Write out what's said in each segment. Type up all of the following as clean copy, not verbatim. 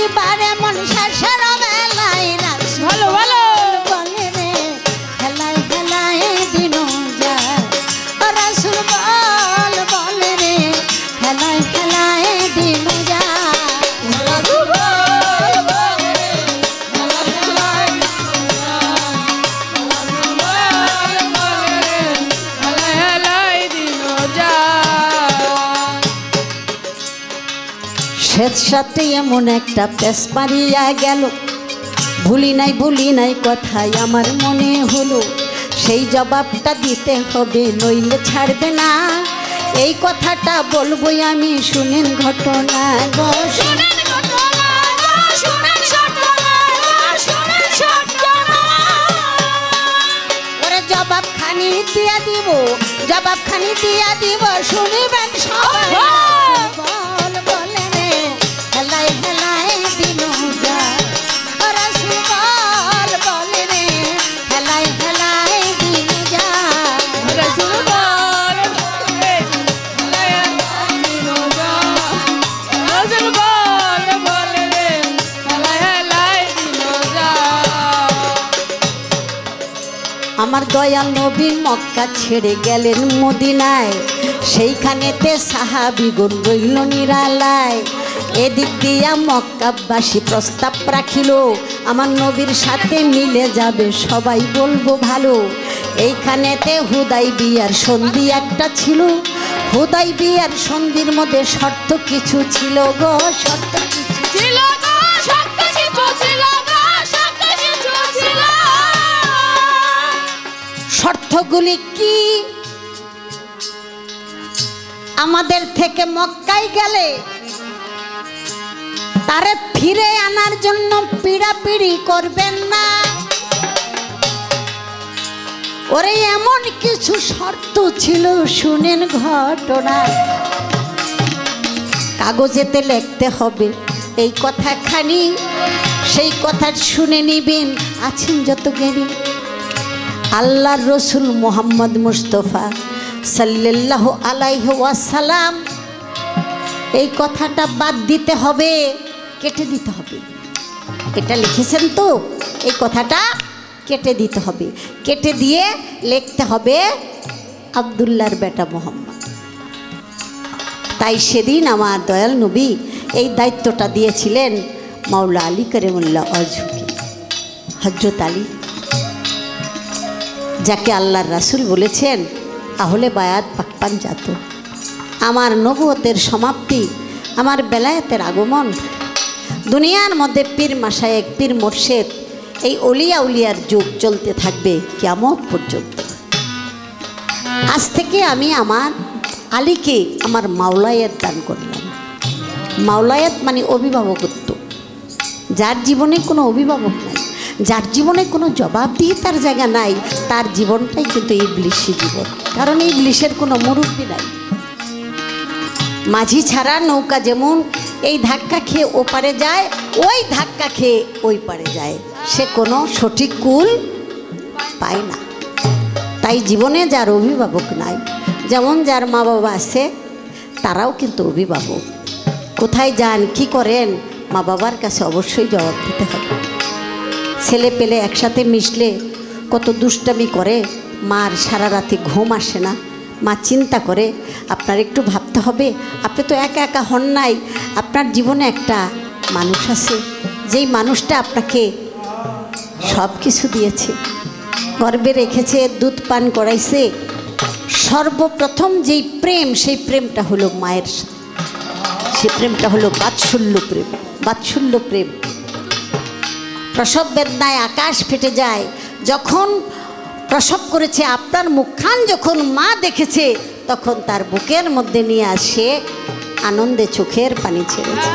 প্রতিবার এমন শেষের বেলায় ভালো ভালো বলে রে হেলায় হেলায় দিন যায় রাসূল বলে রে হেলায় হেলায় দিন যায় শেষ সাথে এমন একটা পেশ মারিয়া গেল ভুলি নাই কথাই আমার মনে হলো সেই জবাবটা দিতে হবে নইলে ছাড়বে না এই কথাটা বলবোই আমি শুনেন ঘটনা গো শুনেন ঘটনা শুনেন ঘটনা শুনেন ঘটনা ওরে জবাবখানি দিয়া দিব শুনিবেন সবাই হেলায় হেলায় দিন যায় রাসূল বলে রে হেলায় হেলায় দিন যায় রাসূল বলে হেলায় হেলায় দিন যায় রাসূল বলে রে হেলায় হেলায় দিন যায় আমার দয়াল নবী মক্কা ছেড়ে গেলেন মদিনায় সেইখানেতে সাহাবীগণ রইল নিরালায় এদিক দিয়া মক্কাবাসী প্রস্তাব রাখিল আমার নবীর সাথে মিলে যাবে সবাই বলবো ভালো এইখানেতে হুদাইবিয়ার সন্ধি একটা ছিল হুদাইবিয়ার সন্ধির মধ্যে শর্ত কিছু ছিল গো শর্ত কিছু ছিল গো শর্ত কিছু ছিল গো শর্ত কিছু ছিল শর্তগুলি কি আমাদের থেকে মক্কায় গেলে তারে ফিরে আনার জন্য পিড়াপিড়ি করবেন না ওরে এমন কিছু শর্ত ছিল শুনেন ঘটনা কাগজেতে লিখতে হবে এই কথাখানি সেই কথা শুনে নিবেন আছেন যত জ্ঞানী আল্লাহর রসুল মুহাম্মদ মুস্তাফা সাল্লাল্লাহু আলাইহি ওয়াসাল্লাম এই কথাটা বাদ দিতে হবে কেটে দিতে হবে এটা লিখেছেন তো এই কথাটা কেটে দিতে হবে কেটে দিয়ে লিখতে হবে আব্দুল্লাহর বেটা মুহাম্মদ তাই সেদিন আমার দয়াল নবী এই দায়িত্বটা দিয়েছিলেন মাওলা আলী কারিমুল্লাহ ওয়াজহুকে হযরত আলী যাকে আল্লাহর রাসূল বলেছেন আহলে বায়াত পাকপান জাত আমার নবুয়তের সমাপ্তি আমার বেলায়েতের আগমন দুনিয়ার মধ্যে পীর মাশায়েখ পীর মুর্শিদ এই অলিয়া উলিয়ার যুগ চলতে থাকবে কিয়ামত পর্যন্ত আজ থেকে আমি আমার আলীকে আমার মাওলায়াত দান করলাম মাওলায়াত মানে অভিভাবকত্ব যার জীবনে কোনো অভিভাবক নাই যার জীবনে কোনো জবাবদিহিতার জায়গা নাই তার জীবনটাই কিন্তু ইবলিশি জীবন কারণ ইবলিশের কোনো মুরব্বি নাই মাঝি ছাড়া নৌকা যেমন এই ধাক্কা খেয়ে ওপারে যায় ওই ধাক্কা খেয়ে ওই পারে যায় সে কোনো সঠিক কুল পায় না তাই জীবনে যার অভিভাবক নাই যেমন যার মা বাবা আছে তারাও কিন্তু অভিভাবক কোথায় যান কি করেন মা বাবার কাছে অবশ্যই জবাব দিতে হবে ছেলে পেলে একসাথে মিশলে কত দুষ্টামি করে মার সারা রাতে ঘুম আসে না মা চিন্তা করে আপনার একটু ভাবতে হবে আপনি তো একা একা হন নাই আপনার জীবনে একটা মানুষ আছে যেই মানুষটা আপনাকে সব কিছু দিয়েছে গর্বে রেখেছে দুধ পান করাইছে সর্বপ্রথম যেই প্রেম সেই প্রেমটা হলো মায়ের সেই প্রেমটা হলো বাৎসল্য প্রেম প্রসব বেদনায় আকাশ ফেটে যায় যখন প্রসব করেছে আপনার মুখখান যখন মা দেখেছে তখন তার বুকের মধ্যে নিয়ে আসে আনন্দে চোখের পানি ছেড়েছে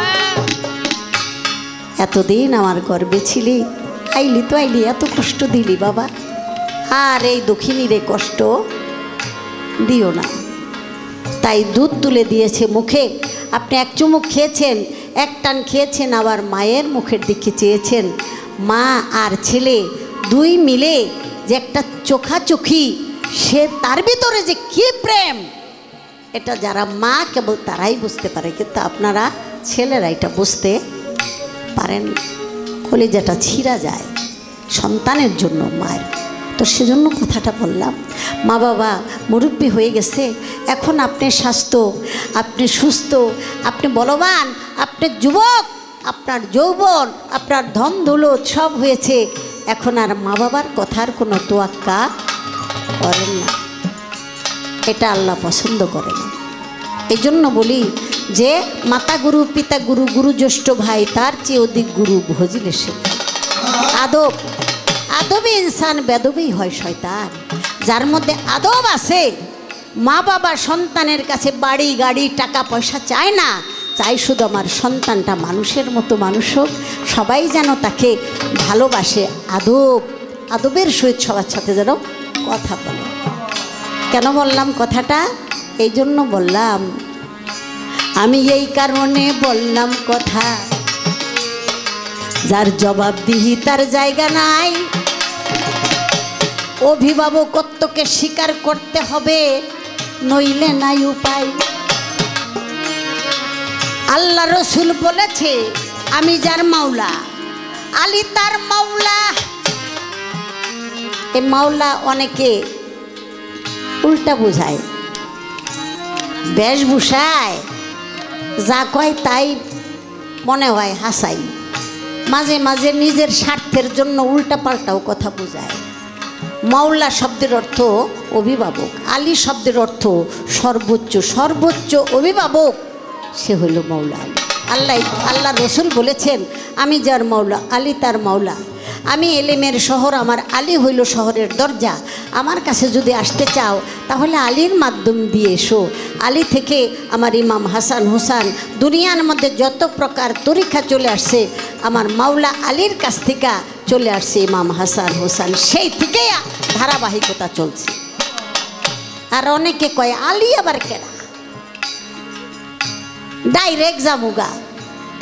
এতদিন আমার গর্বে ছিলি আইলি তো আইলি এত কষ্ট দিলি বাবা আর এই দক্ষিণীরে কষ্ট দিও না তাই দুধ তুলে দিয়েছে মুখে আপনি এক চুমুক খেয়েছেন এক টান খেয়েছেন আবার মায়ের মুখের দিকে চেয়েছেন মা আর ছেলে দুই মিলে যে একটা চোখাচোখি সে তার ভিতরে যে কি প্রেম এটা যারা মা কেবল তারাই বুঝতে পারে কিন্তু আপনারা ছেলেরা এটা বুঝতে পারেন, কলিজাটা ছিঁড়া যায় সন্তানের জন্য মায়ের। তো সেজন্য কথাটা বললাম, মা বাবা মুরব্বী হয়ে গেছে, এখন আপনি স্বাস্থ্য, আপনি সুস্থ, আপনি বলবান, আপনি যুবক, আপনার যৌবন, আপনার ধন দৌলত সব হয়েছে, এখন আর মা বাবার কথার কোনো তোয়াক্কা করেন না। এটা আল্লাহ পছন্দ করে না। এই জন্য বলি যে মাতা গুরু, পিতা গুরু, গুরু জ্যেষ্ঠ ভাই, তার চেয়ে অধিক গুরু ভজিলে সে। আদব, আদবে ইনসান, বেদবেই হয় শয়তান। যার মধ্যে আদব আছে, মা বাবা সন্তানের কাছে বাড়ি গাড়ি টাকা পয়সা চায় না, চাই শুধু আমার সন্তানটা মানুষের মতো মানুষ হোক, সবাই যেন তাকে ভালোবাসে, আদব, আদবের সহিত সবার সাথে যেন কথা বলে। কেন বললাম কথাটা? এই জন্য বললাম, আমি এই কারণে বললাম কথা, যার জবাবদিহি তার জায়গা নাই, অভিভাবকত্বকে স্বীকার করতে হবে, নইলে নাই উপায়। আল্লাহ রসুল বলেছে, আমি যার মাওলা, আলী তার মাওলা। এই মাওলা অনেকে উল্টা বোঝায়, বেশভূষায় যা কয় তাই মনে হয় হাসাই, মাঝে মাঝে নিজের স্বার্থের জন্য উল্টা পাল্টাও কথা বোঝায়। মাওলা শব্দের অর্থ অভিভাবক, আলী শব্দের অর্থ সর্বোচ্চ, সর্বোচ্চ অভিভাবক সে হইল মাওলা আলী। আল্লাহ রসুল বলেছেন, আমি যার মাওলা, আলী তার মাওলা। আমি এলেমের শহর, আমার আলী হইল শহরের দরজা। আমার কাছে যদি আসতে চাও তাহলে আলীর মাধ্যম দিয়ে এসো। আলী থেকে আমার ইমাম হাসান হুসান, দুনিয়ার মধ্যে যত প্রকার তরিকা চলে আসছে, আমার মাওলা আলীর কাছ থেকে চলে আসছে ইমাম হাসান হুসান, সেই থেকে ধারাবাহিকতা চলছে। আর অনেকে কয় আলী আবার কেনা, ডাইরেক্ট যাবুগা।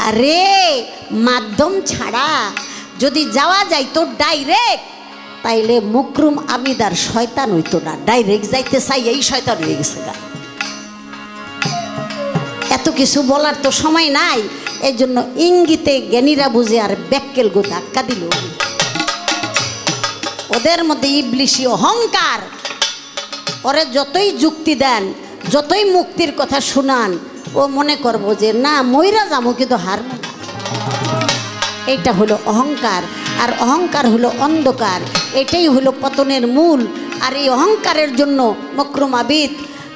আরে মাধ্যম ছাড়া যদি যাওয়া যাইতো ডাইরেক্ট, তাইলে মুকরুম আবিদার শয়তান হইতো না। ডাইরেক্ট যাইতে চাই এই শয়তান হয়ে গেছে গা। এত কিছু বলার তো সময় নাই, এই জন্য ইঙ্গিতে জ্ঞানীরা বুঝে আর ব্যাক্কেল গো ধাক্কা দিল। ওদের মধ্যে ইবলিশি অহংকার, ওরে যতই যুক্তি দেন, যতই মুক্তির কথা শুনান, ও মনে করবো যে না ময়রা যাবো কিন্তু হারবো না। এইটা হলো অহংকার, আর অহংকার হলো অন্ধকার, এটাই হলো পতনের মূল। আর এই অহংকারের জন্য মকরুম আবিদ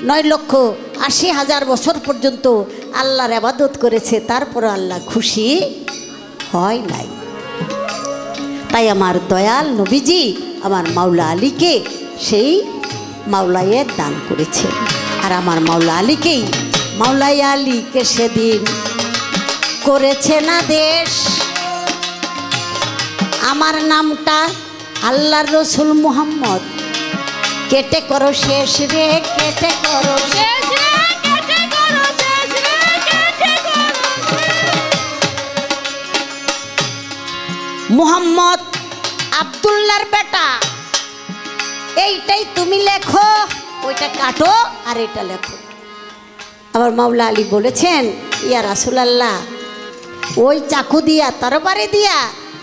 9,80,000 বছর পর্যন্ত আল্লাহর ইবাদত করেছে, তারপর আল্লাহ খুশি হয় নাই। তাই আমার দয়াল নবীজি আমার মাওলা আলীকে সেই মাওলায়ে দান করেছে। আর আমার মাওলা আলীকেই, মাওলাই আলীকে সেদিন করেছে না দেশ। আমার নামটা আল্লাহর রসুল মুহাম্মদ, কেটে করো শেষ রে, কেটে করো শেষ রে, কেটে করো শেষ রে, কেটে করো। মুহাম্মদ আব্দুল্লাহর বেটা, এইটাই তুমি লেখো, ওইটা কাটো আর এটা লেখো। আবার মাওলা আলী বলেছেন, ইয়া রাসূলুল্লাহ, ওই চাকু দিয়া তরবারি দিয়া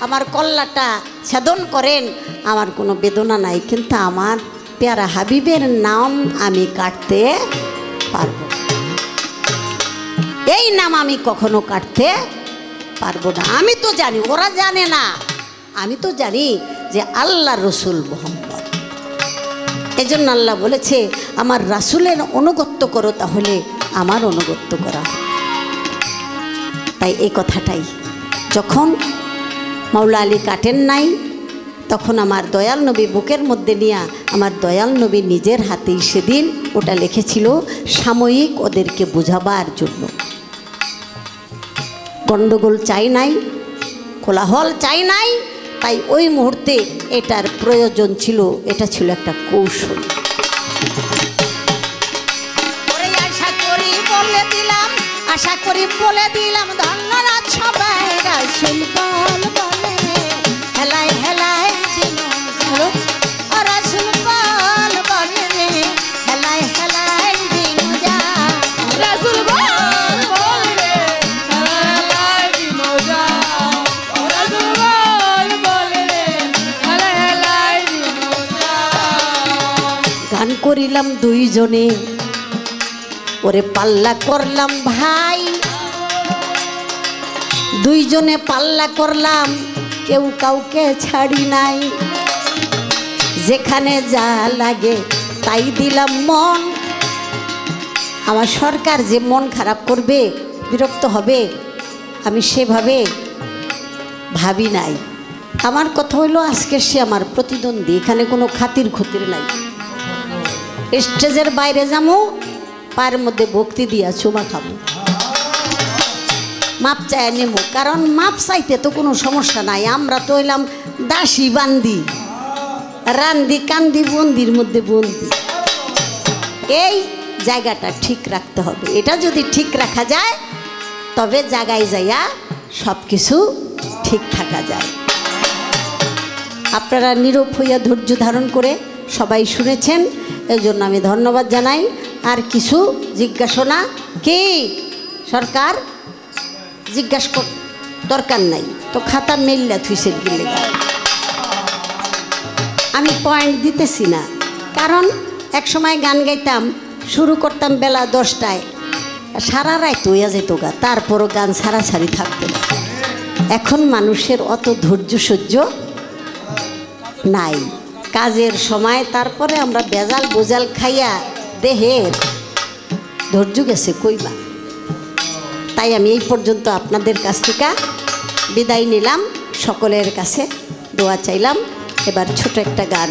আমার কল্লাটা ছেদন করেন, আমার কোনো বেদনা নাই, কিন্তু আমার প্যারা হাবিবের নাম আমি কাটতে পারবো, এই নাম আমি কখনো কাটতে পারবো না। আমি তো জানি, ওরা জানে না, আমি তো জানি যে আল্লাহ রসুল মুহাম্মদ। এজন্য আল্লাহ বলেছে, আমার রাসূলের অনুগত্য করো, তাহলে আমার অনুগত্য করা। তাই এই কথাটাই যখন মাওলা আলী কাটেন নাই, তখন আমার দয়াল নবী বুকের মধ্যে নিয়ে আমার দয়াল নবী নিজের হাতেই সেদিন ওটা লিখেছিল, সাময়িক ওদেরকে বোঝাবার জন্য। গণ্ডগোল চাই নাই, কোলাহল চাই নাই, তাই ওই মুহূর্তে এটার প্রয়োজন ছিল, এটা ছিল একটা কৌশল। আশা করি বলে দিলাম, ধন্যবাদ সবাই। রাসূল বল বলে হেলায় হেলায় দিন, রাসূল বল বলে রে হেলায় হেলায় দিন যা, রাসূল বল বলে হেলায় দিন যা। করিলাম দুইজনে, ওরে পাল্লা করলাম ভাই, দুইজনে পাল্লা করলাম, কেউ কাউকে ছাড়ি নাই, যেখানে যা লাগে তাই দিলাম মন। আমার সরকার যে মন খারাপ করবে, বিরক্ত হবে, আমি সেভাবে ভাবি নাই। আমার কথা হইলো আজকে সে আমার প্রতিদ্বন্দ্বী, এখানে কোনো খাতির খুতির নাই। স্টেজের বাইরে যাবো, পায়ের মধ্যে ভক্তি দিয়া চুমা খাবো, মাপ চায় নেবো, কারণ মাপ চাইতে তো কোনো সমস্যা নাই। আমরা তো হইলাম দাসী বান্দি, রান্দি কান্দি বন্দির মধ্যে বন্দি। এই জায়গাটা ঠিক রাখতে হবে। এটা যদি ঠিক রাখা যায় তবে জায়গায় যাইয়া সব কিছু ঠিক থাকা যায়। আপনারা নীরব হইয়া ধৈর্য ধারণ করে সবাই শুনেছেন, এই জন্য আমি ধন্যবাদ জানাই। আর কিছু জিজ্ঞাসনা কি সরকার জিজ্ঞাসা দরকার নাই তো, খাতা মেললা থুইছে গেলে আমি পয়েন্ট দিতেছি না, কারণ এক সময় গান গাইতাম, শুরু করতাম বেলা 10টায়, সারা রাত হইয়া যেত গা, তারপরও গান ছাড়াছাড়ি থাকতো না। এখন মানুষের অত ধৈর্য সহ্য নাই, কাজের সময়, তারপরে আমরা বেজাল বোজাল খাইয়া দেহের ধৈর্য গেছে কইবা। তাই আমি এই পর্যন্ত আপনাদের কাছ থেকে বিদায় নিলাম, সকলের কাছে দোয়া চাইলাম। এবার ছোট একটা গান